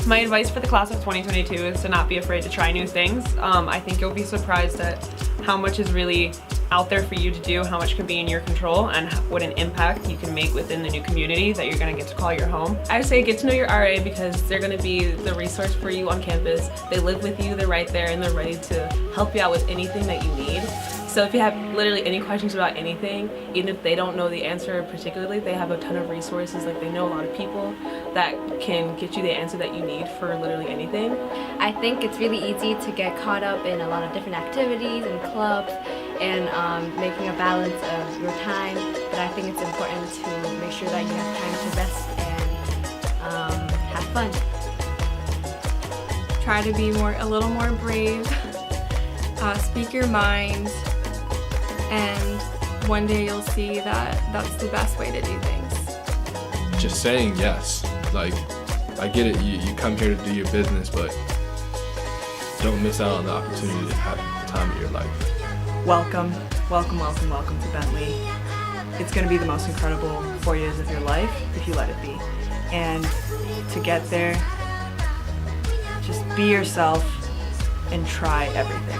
My advice for the class of 2022 is to not be afraid to try new things. I think you'll be surprised at how much is really out there for you to do, how much can be in your control, and what an impact you can make within the new community that you're going to get to call your home. I would say get to know your RA because they're going to be the resource for you on campus. They live with you, they're right there, and they're ready to help you out with anything that you need. So if you have literally any questions about anything, even if they don't know the answer particularly, they have a ton of resources. Like, they know a lot of people that can get you the answer that you need for literally anything. I think it's really easy to get caught up in a lot of different activities and clubs and making a balance of your time, but I think it's important to make sure that you have time to rest and have fun. Try to be a little more brave, speak your mind, and one day you'll see that that's the best way to do things. Just saying yes. Like, I get it, you come here to do your business, but don't miss out on the opportunity to have the time of your life. Welcome, welcome, welcome, welcome to Bentley. It's going to be the most incredible 4 years of your life if you let it be. And to get there, just be yourself and try everything.